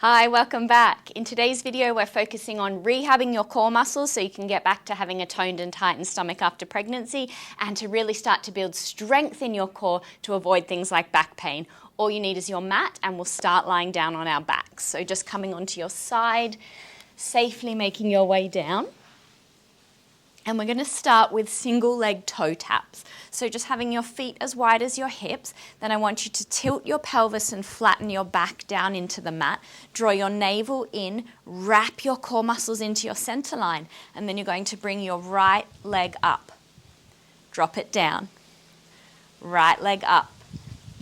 Hi, welcome back. In today's video, we're focusing on rehabbing your core muscles so you can get back to having a toned and tightened stomach after pregnancy and to really start to build strength in your core to avoid things like back pain. All you need is your mat and we'll start lying down on our backs. So just coming onto your side, safely making your way down. And we're going to start with single leg toe taps. So just having your feet as wide as your hips. Then I want you to tilt your pelvis and flatten your back down into the mat. Draw your navel in, wrap your core muscles into your center line. And then you're going to bring your right leg up. Drop it down. Right leg up.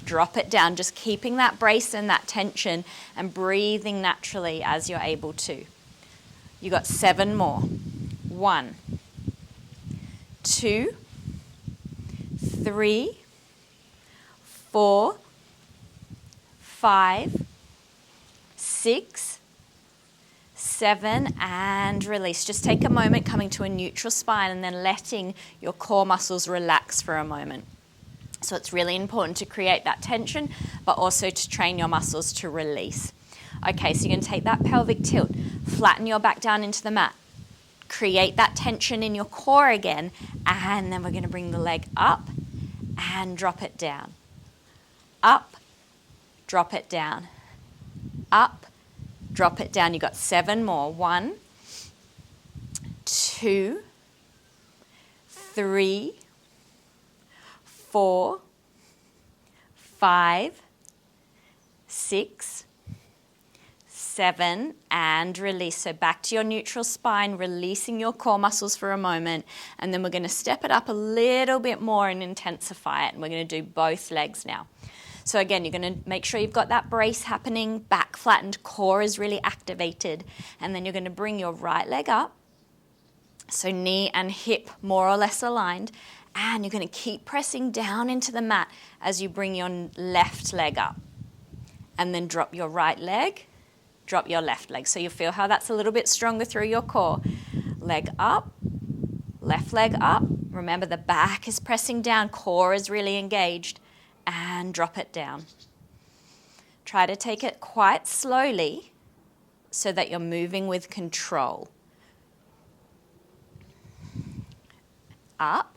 Drop it down. Just keeping that brace and that tension and breathing naturally as you're able to. You got 7 more. 1, 2, 3, 4, 5, 6, 7, and release. Just take a moment coming to a neutral spine and then letting your core muscles relax for a moment. So it's really important to create that tension, but also to train your muscles to release. Okay, so you're going to take that pelvic tilt, flatten your back down into the mat. Create that tension in your core again, and then we're going to bring the leg up and drop it down. Up, drop it down. Up, drop it down. You've got 7 more. 1, 2, 3, 4, 5, 6, 7, and release. So back to your neutral spine, releasing your core muscles for a moment, and then we're going to step it up a little bit more and intensify it, and we're going to do both legs now. So again, you're going to make sure you've got that brace happening, back flattened, core is really activated, and then you're going to bring your right leg up, so knee and hip more or less aligned, and you're going to keep pressing down into the mat as you bring your left leg up, and then drop your right leg, drop your left leg. So you feel how that's a little bit stronger through your core. Leg up, left leg up. Remember the back is pressing down, core is really engaged, and drop it down. Try to take it quite slowly so that you're moving with control. Up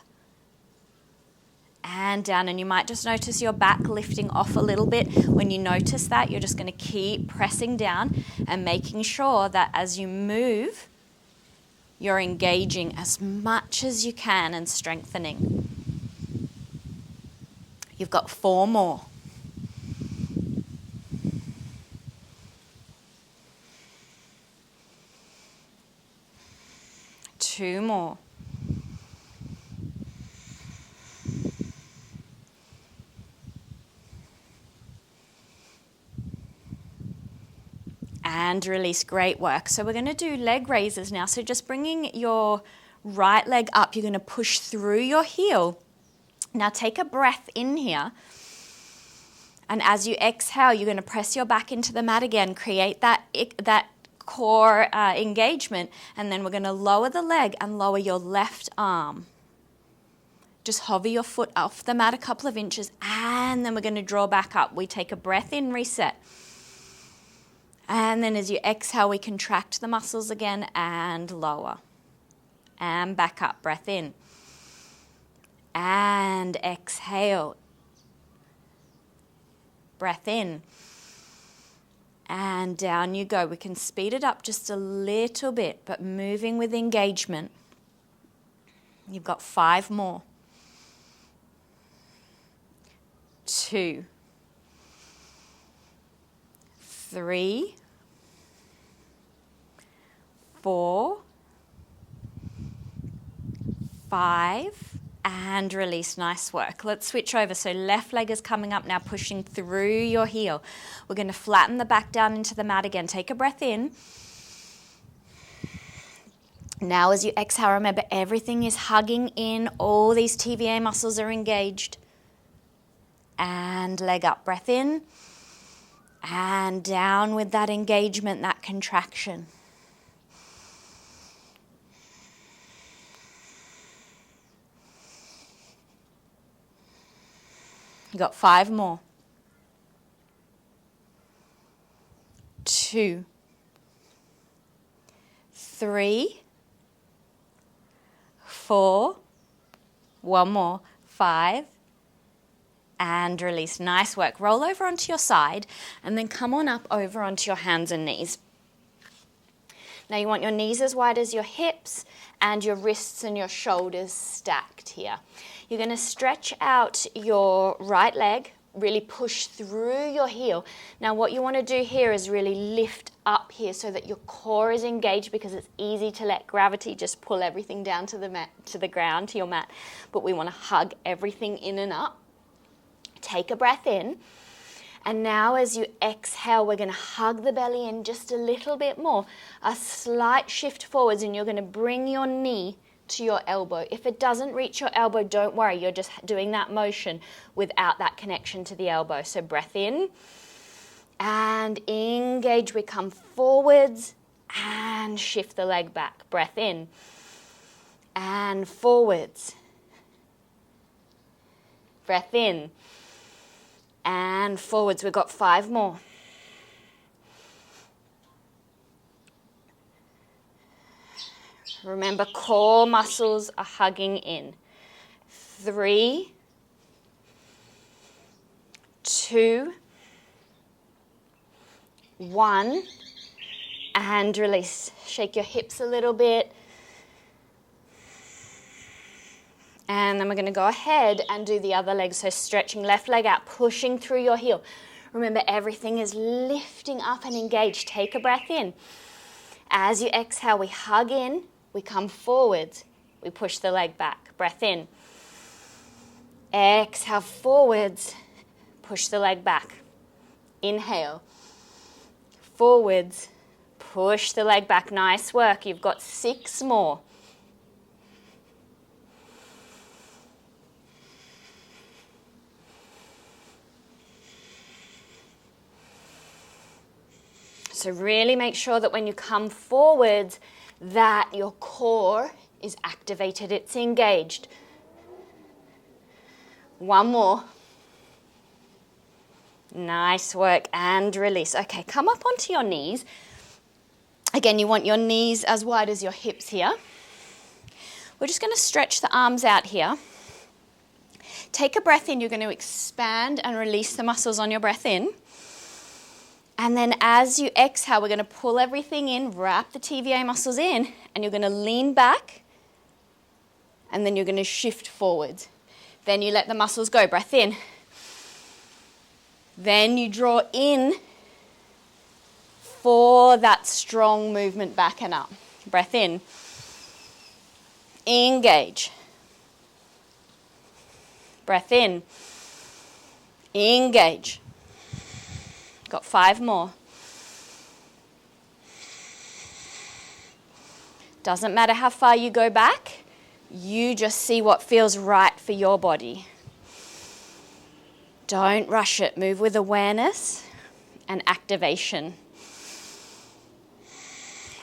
and down, and you might just notice your back lifting off a little bit. When you notice that, you're just going to keep pressing down and making sure that as you move, you're engaging as much as you can and strengthening. You've got 4 more. 2 more. And release. Great work. So we're going to do leg raises now. So just bringing your right leg up, you're going to push through your heel. Now take a breath in here. And as you exhale, you're going to press your back into the mat again, create that core engagement, and then we're going to lower the leg and lower your left arm. Just hover your foot off the mat a couple of inches, and then we're going to draw back up. We take a breath in, reset. And then as you exhale, we contract the muscles again and lower. And back up, breath in. And exhale. Breath in. And down you go. We can speed it up just a little bit, but moving with engagement. You've got 5 more. 2, 3, 4, 5, and release. Nice work. Let's switch over. So left leg is coming up now, pushing through your heel. We're going to flatten the back down into the mat again. Take a breath in. Now as you exhale, remember everything is hugging in. All these TVA muscles are engaged. And leg up, breath in. And down with that engagement, that contraction. You got 5 more. 2, 3, 4, one more, 5, and release. Nice work. Roll over onto your side and then come on up over onto your hands and knees. Now you want your knees as wide as your hips and your wrists and your shoulders stacked here. You're going to stretch out your right leg, really push through your heel. Now what you want to do here is really lift up here so that your core is engaged, because it's easy to let gravity just pull everything down to the mat, to the ground, to your mat. But we want to hug everything in and up. Take a breath in. And now as you exhale, we're going to hug the belly in just a little bit more. A slight shift forwards, and you're going to bring your knee to your elbow. If it doesn't reach your elbow, don't worry. You're just doing that motion without that connection to the elbow. So breath in and engage. We come forwards and shift the leg back. Breath in and forwards. Breath in and forwards. We've got 5 more. Remember, core muscles are hugging in. 3, 2, 1, and release. Shake your hips a little bit. And then we're going to go ahead and do the other leg. So stretching left leg out, pushing through your heel. Remember, everything is lifting up and engaged. Take a breath in. As you exhale, we hug in. We come forwards, we push the leg back. Breath in. Exhale forwards, push the leg back. Inhale. Forwards, push the leg back. Nice work. You've got 6 more. So really make sure that when you come forwards, that your core is activated, it's engaged. 1 more. Nice work, and release. Okay, come up onto your knees. Again, you want your knees as wide as your hips here. We're just going to stretch the arms out here. Take a breath in. You're going to expand and release the muscles on your breath in. And then as you exhale, we're going to pull everything in, wrap the TVA muscles in, and you're going to lean back, and then you're going to shift forwards. Then you let the muscles go. Breath in. Then you draw in for that strong movement back and up. Breath in. Engage. Breath in. Engage. Got 5 more. Doesn't matter how far you go back, you just see what feels right for your body. Don't rush it. Move with awareness and activation.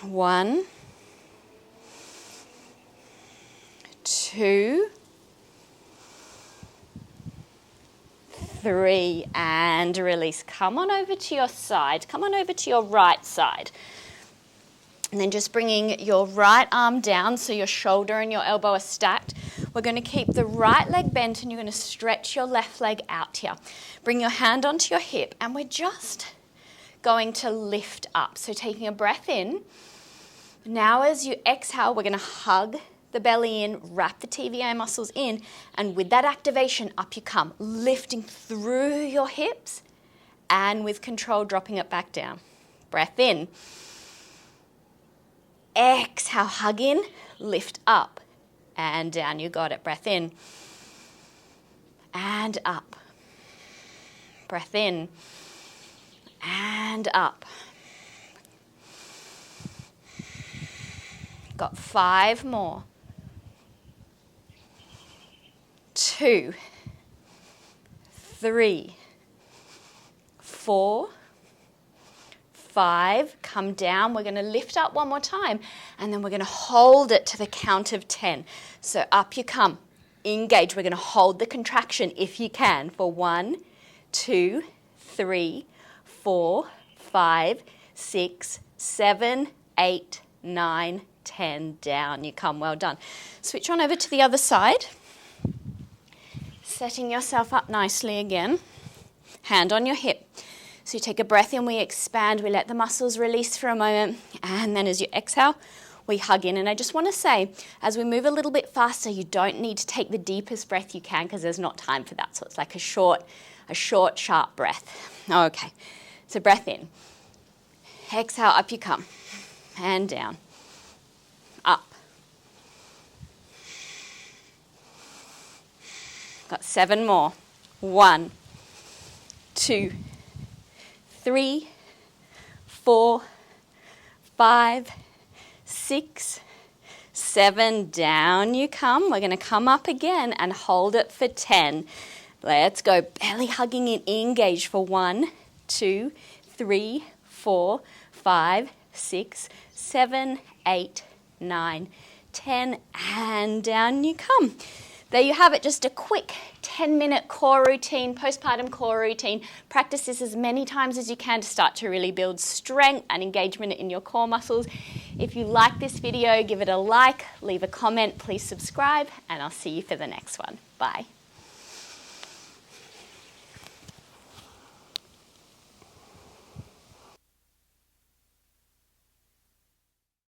1, 2, 3, and release. Come on over to your side. Come on over to your right side. And then just bringing your right arm down so your shoulder and your elbow are stacked. We're going to keep the right leg bent, and you're going to stretch your left leg out here. Bring your hand onto your hip, and we're just going to lift up. So taking a breath in. Now as you exhale, we're going to hug the belly in, wrap the TVA muscles in, and with that activation, up you come, lifting through your hips, and with control, dropping it back down. Breath in. Exhale, hug in, lift up, and down. You got it. Breath in, and up. Breath in, and up. Got 5 more. 2, 3, 4, 5. Come down. We're going to lift up one more time, and then we're going to hold it to the count of 10. So up you come. Engage. We're going to hold the contraction if you can for 1, 2, 3, 4, 5, 6, 7, 8, 9, 10. Down you come. Well done. Switch on over to the other side. Setting yourself up nicely again. Hand on your hip. So you take a breath in, we expand, we let the muscles release for a moment, and then as you exhale, we hug in. And I just want to say, as we move a little bit faster, you don't need to take the deepest breath you can because there's not time for that. So it's like a short, sharp breath. Okay, so breath in. Exhale, up you come. And down. Up. Got 7 more. 1, 2, 3, 4, 5, 6, 7, down you come. We're going to come up again and hold it for 10. Let's go. Belly hugging in, engage for 1, 2, 3, 4, 5, 6, 7, 8, 9, 10, and down you come. There you have it, just a quick 10-minute core routine, postpartum core routine. Practice this as many times as you can to start to really build strength and engagement in your core muscles. If you like this video, give it a like, leave a comment, please subscribe, and I'll see you for the next one. Bye.